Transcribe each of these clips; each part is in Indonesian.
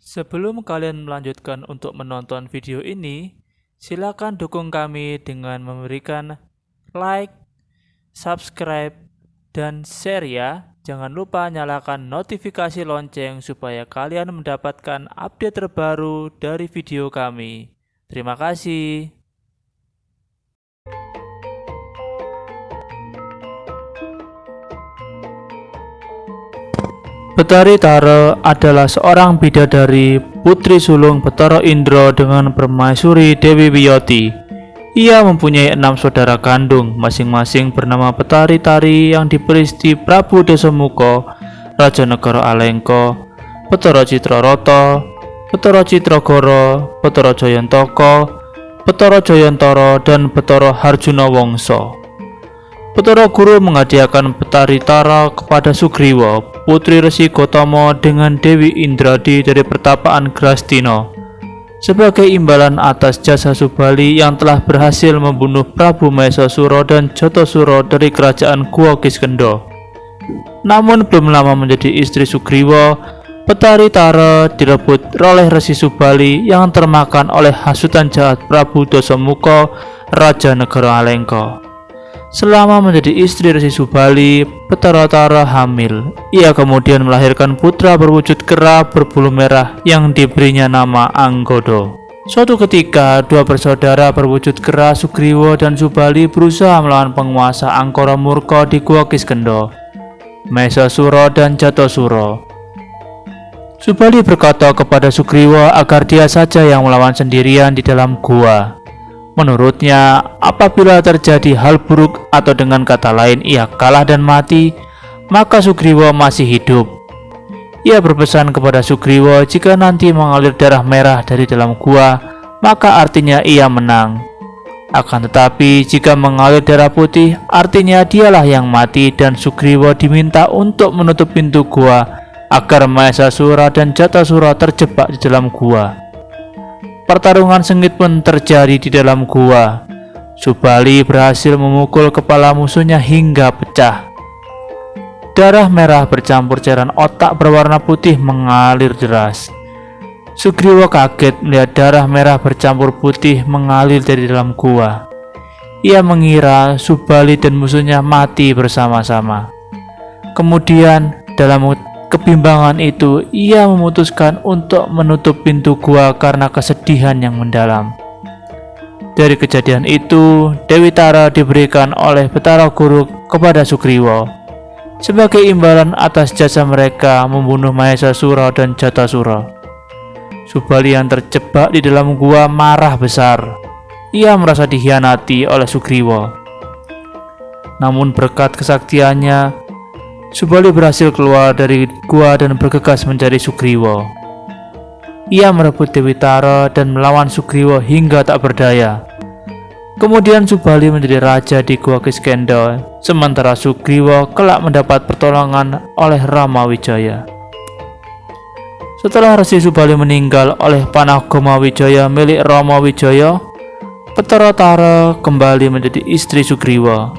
Sebelum kalian melanjutkan untuk menonton video ini, silakan dukung kami dengan memberikan like, subscribe, dan share ya. Jangan lupa nyalakan notifikasi lonceng supaya kalian mendapatkan update terbaru dari video kami. Terima kasih. Betari Tara adalah seorang bidadari putri sulung Betara Indra dengan permaisuri Dewi Wiyoti. Ia mempunyai 6 saudara kandung, masing-masing bernama Betari Tari yang diperisti Prabu Dasamuka, Raja Negara Alengka, Betara Citrarata, Betara Citragara, Betara Jayantaka, Betara Jayantara, dan Betara Harjuna Wangsa. Betara Guru menghadiahkan Betari Tara kepada Sugriwa, putri Resi Gotama dengan Dewi Indradi dari pertapaan Grastina, sebagai imbalan atas jasa Subali yang telah berhasil membunuh Prabu Mahesasura dan Jatasura dari kerajaan Gua Kiskendha. Namun belum lama menjadi istri Sugriwa, Betari Tara direbut oleh Resi Subali yang termakan oleh hasutan jahat Prabu Dasamuka, Raja Negara Alengka. Selama menjadi istri Resi Subali, Betara Tara hamil. Ia kemudian melahirkan putra berwujud kera berbulu merah yang diberinya nama Anggoda. Suatu ketika, dua bersaudara berwujud kera Sugriwa dan Subali berusaha melawan penguasa Angkara Murka di Gua Kiskendha, Mahesasura dan Jatasura. Subali berkata kepada Sugriwa agar dia saja yang melawan sendirian di dalam gua. Menurutnya, apabila terjadi hal buruk atau dengan kata lain ia kalah dan mati, maka Sugriwa masih hidup. Ia berpesan kepada Sugriwa jika nanti mengalir darah merah dari dalam gua, maka artinya ia menang. Akan tetapi jika mengalir darah putih, artinya dialah yang mati dan Sugriwa diminta untuk menutup pintu gua agar Mahesasura dan Jatasura terjebak di dalam gua. Pertarungan sengit pun terjadi di dalam gua. Subali berhasil memukul kepala musuhnya hingga pecah. Darah merah bercampur cairan otak berwarna putih mengalir deras. Sugriwa kaget melihat darah merah bercampur putih mengalir dari dalam gua. Ia mengira Subali dan musuhnya mati bersama-sama. Kemudian dalam kebimbangan itu, ia memutuskan untuk menutup pintu gua karena kesedihan yang mendalam. Dari kejadian itu, Dewi Tara diberikan oleh Betara Guru kepada Sugriwa sebagai imbalan atas jasa mereka membunuh Mahesasura dan Jatasura. Subali yang terjebak di dalam gua marah besar. Ia merasa dikhianati oleh Sugriwa. Namun berkat kesaktiannya, Subali berhasil keluar dari gua dan bergegas mencari Sugriwa. Ia merebut Dewi Tara dan melawan Sugriwa hingga tak berdaya. Kemudian Subali menjadi raja di Gua Kiskendha, sementara Sugriwa kelak mendapat pertolongan oleh Rama Wijaya. Setelah Resi Subali meninggal oleh panah Goma Wijaya milik Rama Wijaya, Betara Tara kembali menjadi istri Sugriwa.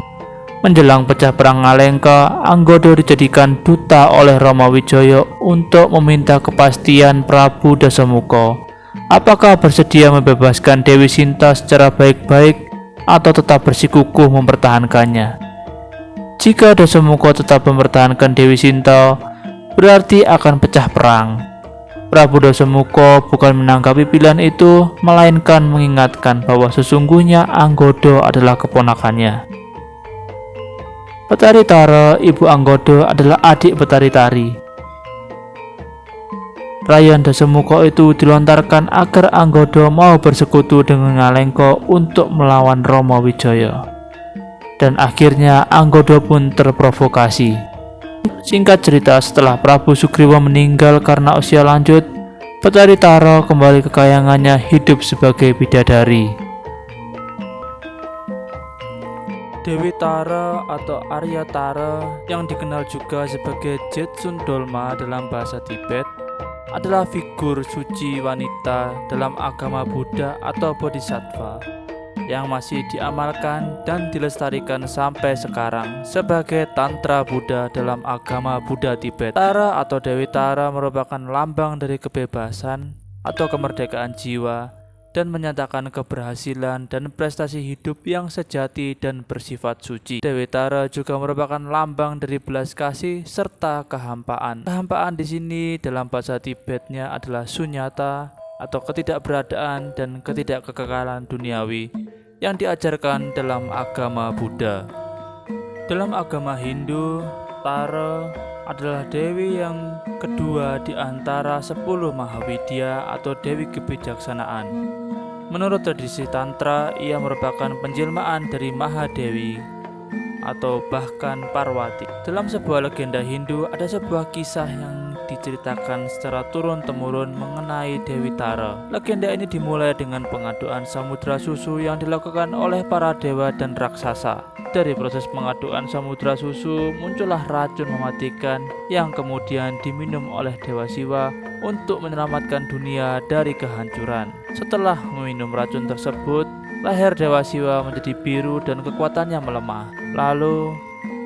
Menjelang pecah perang Alengka, Anggoda dijadikan duta oleh Rama Wijaya untuk meminta kepastian Prabu Dasamuka apakah bersedia membebaskan Dewi Sinta secara baik-baik atau tetap bersikukuh mempertahankannya. Jika Dasamuka tetap mempertahankan Dewi Sinta, berarti akan pecah perang. Prabu Dasamuka bukan menanggapi pilihan itu, melainkan mengingatkan bahwa sesungguhnya Anggoda adalah keponakannya. Betari Tara, ibu Anggoda, adalah adik Betari Tari. Rayan Dasamuka itu dilontarkan agar Anggoda mau bersekutu dengan Alengka untuk melawan Rama Wijaya. Dan akhirnya Anggoda pun terprovokasi. Singkat cerita, setelah Prabu Sugriwa meninggal karena usia lanjut, Betari Tara kembali ke kayangannya hidup sebagai bidadari. Dewi Tara atau Arya Tara yang dikenal juga sebagai Jetsun Dolma dalam bahasa Tibet adalah figur suci wanita dalam agama Buddha atau Bodhisattva. yang masih diamalkan dan dilestarikan sampai sekarang sebagai Tantra Buddha dalam agama Buddha Tibet. Tara atau Dewi Tara merupakan lambang dari kebebasan atau kemerdekaan jiwa dan menyatakan keberhasilan dan prestasi hidup yang sejati dan bersifat suci. Dewi Tara juga merupakan lambang dari belas kasih serta kehampaan. Kehampaan di sini dalam bahasa Tibetnya adalah sunyata atau ketidakberadaan dan ketidakkekekalan duniawi yang diajarkan dalam agama Buddha. Dalam agama Hindu, Tara adalah dewi yang kedua di antara 10 Mahavidya atau dewi kebijaksanaan. Menurut tradisi Tantra, ia merupakan penjelmaan dari Mahadewi atau bahkan Parwati. Dalam sebuah legenda Hindu, ada sebuah kisah yang diceritakan secara turun-temurun mengenai Dewi Tara. Legenda ini dimulai dengan pengaduan samudra susu yang dilakukan oleh para dewa dan raksasa. Dari proses pengaduan samudra susu, muncullah racun mematikan yang kemudian diminum oleh Dewa Siwa untuk menyelamatkan dunia dari kehancuran. Setelah meminum racun tersebut, leher Dewa Siwa menjadi biru dan kekuatannya melemah. Lalu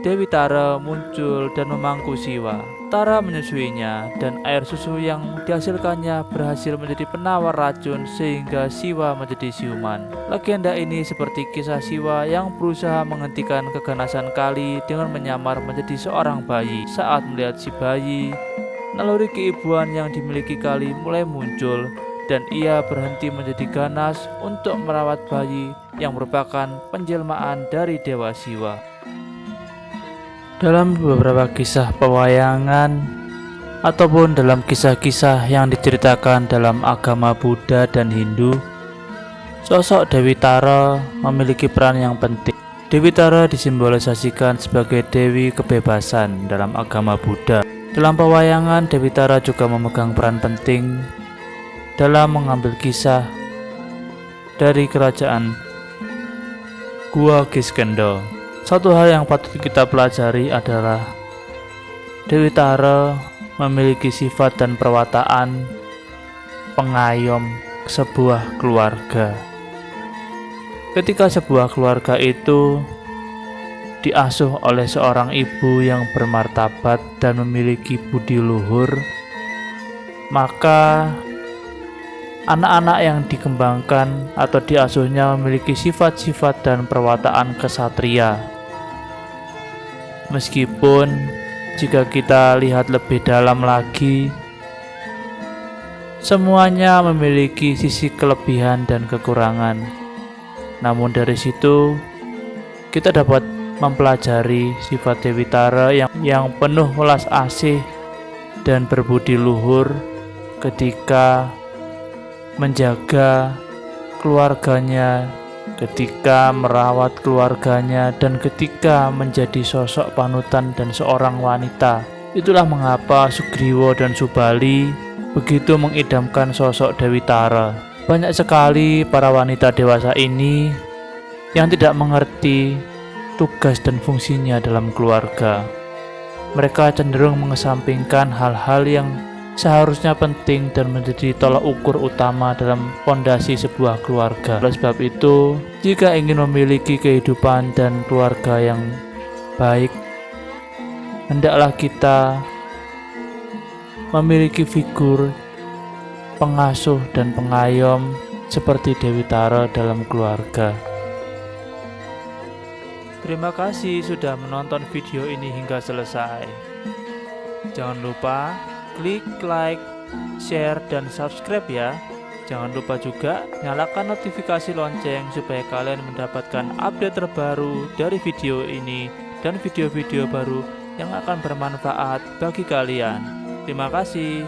Dewi Tara muncul dan memangku Siwa. Tara menyusuinya dan air susu yang dihasilkannya berhasil menjadi penawar racun sehingga Siwa menjadi siuman. Legenda ini seperti kisah Siwa yang berusaha menghentikan keganasan Kali dengan menyamar menjadi seorang bayi. Saat melihat si bayi, naluri keibuan yang dimiliki Kali mulai muncul dan ia berhenti menjadi ganas untuk merawat bayi yang merupakan penjelmaan dari Dewa Siwa. Dalam beberapa kisah pewayangan ataupun dalam kisah-kisah yang diceritakan dalam agama Buddha dan Hindu, sosok Dewi Tara memiliki peran yang penting. Dewi Tara disimbolisasikan sebagai dewi kebebasan dalam agama Buddha. Dalam pewayangan, Dewi Tara juga memegang peran penting dalam mengambil kisah dari kerajaan Gua Kiskendha. Satu hal yang patut kita pelajari adalah Dewi Tara memiliki sifat dan perwataan pengayom sebuah keluarga. Ketika sebuah keluarga itu diasuh oleh seorang ibu yang bermartabat dan memiliki budi luhur, maka anak-anak yang dikembangkan atau diasuhnya memiliki sifat-sifat dan perwataan kesatria. Meskipun jika kita lihat lebih dalam lagi, semuanya memiliki sisi kelebihan dan kekurangan. Namun dari situ kita dapat mempelajari sifat Dewi Tara yang penuh welas asih dan berbudi luhur ketika menjaga keluarganya, ketika merawat keluarganya, dan ketika menjadi sosok panutan dan seorang wanita. Itulah mengapa Sugriwa dan Subali begitu mengidamkan sosok Dewi Tara. Banyak sekali para wanita dewasa ini yang tidak mengerti tugas dan fungsinya dalam keluarga. Mereka cenderung mengesampingkan hal-hal yang seharusnya penting dan menjadi tolak ukur utama dalam fondasi sebuah keluarga. Oleh sebab itu, jika ingin memiliki kehidupan dan keluarga yang baik, hendaklah kita memiliki figur pengasuh dan pengayom seperti Dewi Tara dalam keluarga. Terima kasih sudah menonton video ini hingga selesai. Jangan lupa klik like, share, dan subscribe ya. Jangan lupa juga nyalakan notifikasi lonceng supaya kalian mendapatkan update terbaru dari video ini dan video-video baru yang akan bermanfaat bagi kalian. Terima kasih.